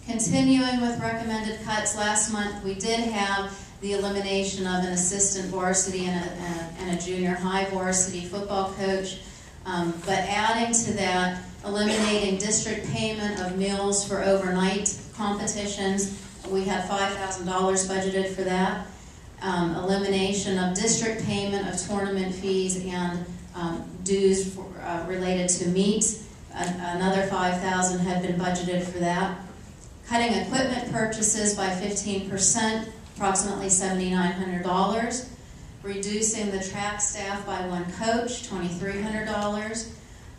Continuing with recommended cuts, last month we did have the elimination of an assistant varsity and a junior high varsity football coach, but adding to that, eliminating district payment of meals for overnight competitions. We had $5,000 budgeted for that. Elimination of district payment of tournament fees and dues for, related to meet. Another $5,000 had been budgeted for that. Cutting equipment purchases by 15%, approximately $7,900. Reducing the track staff by one coach, $2,300.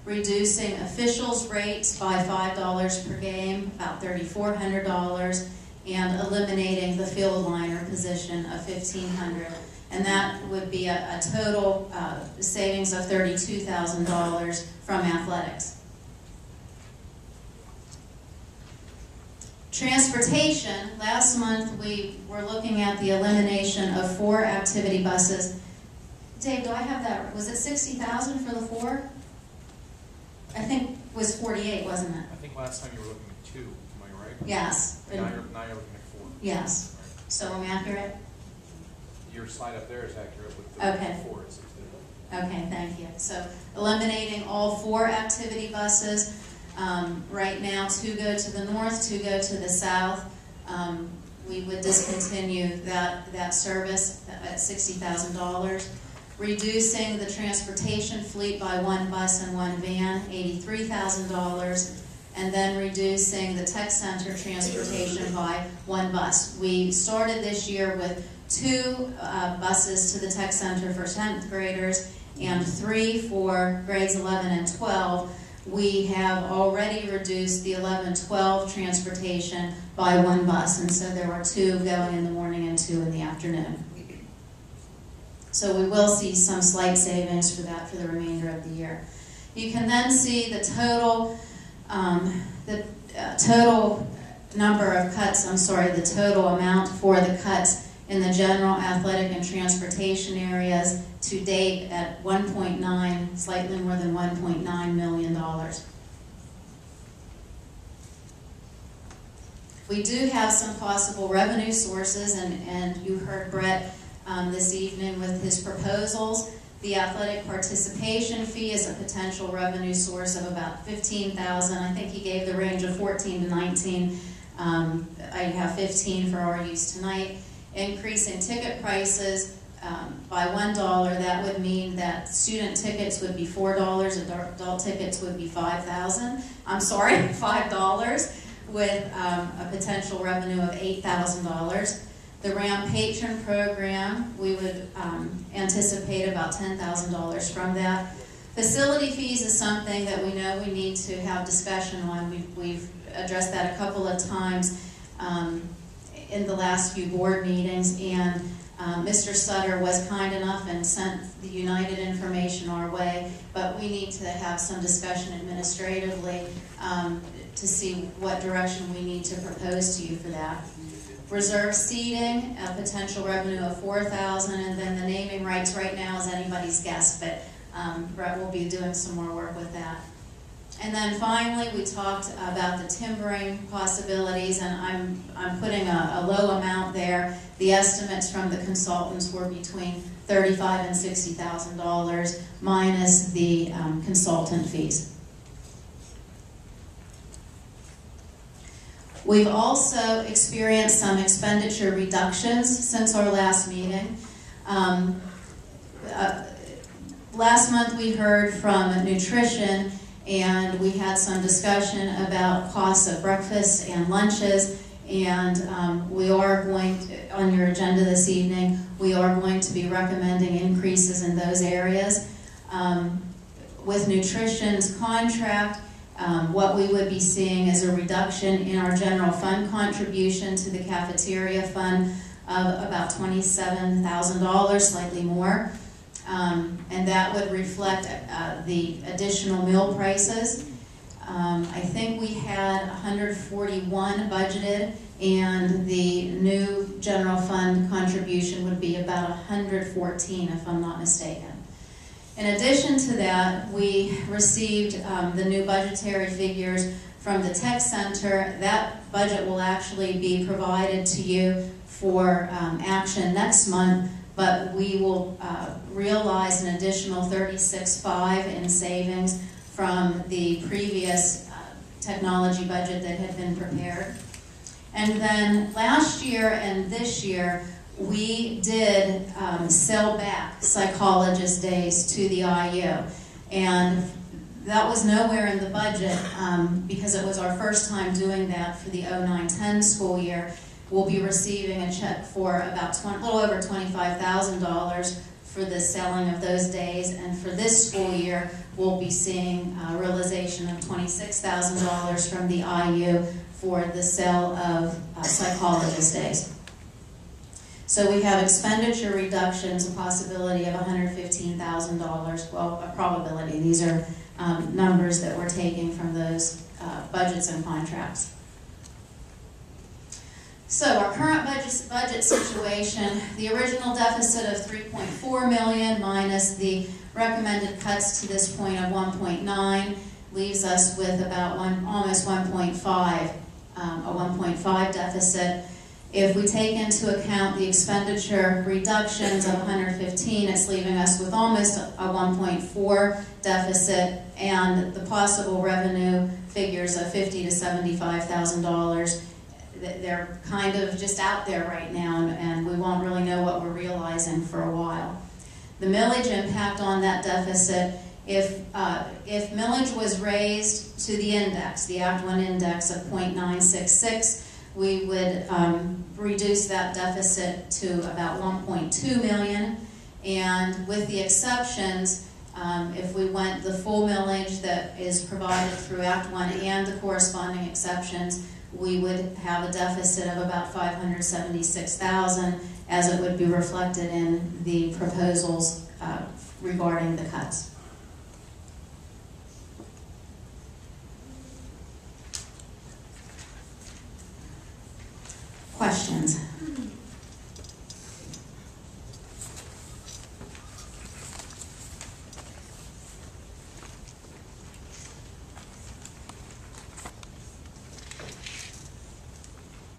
Reducing officials' rates by $5 per game, about $3,400. And eliminating the field liner position of $1,500. And that would be a total savings of $32,000 from athletics. Transportation, last month we were looking at the elimination of 4 activity buses. Dave, do I have that? Was it 60,000 for the 4? I think it was 48, wasn't it? I think last time you were looking at 2, am I right? Yes. And now you're looking at 4. Yes. Right. So I'm accurate? Your slide up there is accurate with the 4 at 60. Okay, thank you. So eliminating all 4 activity buses. Right now, 2 go to the north, 2 go to the south. We would discontinue that service at $60,000. Reducing the transportation fleet by 1 bus and 1 van, $83,000. And then reducing the tech center transportation by 1 bus. We started this year with 2 buses to the tech center for 10th graders and 3 for grades 11 and 12. We have already reduced the 11-12 transportation by 1 bus, and so there were 2 going in the morning and 2 in the afternoon. So we will see some slight savings for that for the remainder of the year. You can then see the total number of cuts, the total amount for the cuts in the general, athletic, and transportation areas to date at 1.9, slightly more than $1.9 million. We do have some possible revenue sources, and you heard Brett this evening with his proposals. The athletic participation fee is a potential revenue source of about $15,000. I think he gave the range of 14 to 19. I have 15 for our use tonight. Increasing ticket prices by $1, that would mean that student tickets would be $4, adult tickets would be $5,000. I'm sorry, $5, with a potential revenue of $8,000. The RAM Patron Program, we would anticipate about $10,000 from that. Facility fees is something that we know we need to have discussion on. We've addressed that a couple of times in the last few board meetings, and Mr. Sutter was kind enough and sent the United information our way, but we need to have some discussion administratively to see what direction we need to propose to you for that. Reserve seating, a potential revenue of $4,000, and then the naming rights right now is anybody's guess, but Brett will be doing some more work with that. And then finally, we talked about the timbering possibilities, and I'm putting a low amount there. The estimates from the consultants were between $35,000 and $60,000 minus the consultant fees. We've also experienced some expenditure reductions since our last meeting. Last month we heard from nutrition, and we had some discussion about costs of breakfast and lunches, and we are going to, on your agenda this evening, we are going to be recommending increases in those areas. With nutrition's contract, what we would be seeing is a reduction in our general fund contribution to the cafeteria fund of about $27,000, slightly more. And that would reflect the additional meal prices. I think we had 141 budgeted, and the new general fund contribution would be about 114, if I'm not mistaken. In addition to that, we received the new budgetary figures from the tech center. That budget will actually be provided to you for action next month, but we will realize an additional $36.5 in savings from the previous technology budget that had been prepared. And then last year and this year, we did sell back psychologist days to the IU. And that was nowhere in the budget because it was our first time doing that for the 09-10 school year. We'll be receiving a check for about a little over $25,000 for the selling of those days, and for this school year, we'll be seeing a realization of $26,000 from the IU for the sale of psychologist days. So we have expenditure reductions, a possibility of $115,000, well, a probability. These are numbers that we're taking from those budgets and contracts. So our current budget situation, the original deficit of $3.4 million minus the recommended cuts to this point of 1.9 leaves us with about almost 1.5, a 1.5 deficit. If we take into account the expenditure reductions of 115, it's leaving us with almost a 1.4 deficit, and the possible revenue figures of $50,000 to $75,000. They're kind of just out there right now, and we won't really know what we're realizing for a while. The millage impact on that deficit, if millage was raised to the index, the Act 1 index of 0.966, we would reduce that deficit to about 1.2 million. And with the exceptions, if we went the full millage that is provided through Act 1 and the corresponding exceptions, we would have a deficit of about $576,000, as it would be reflected in the proposals regarding the cuts. Questions?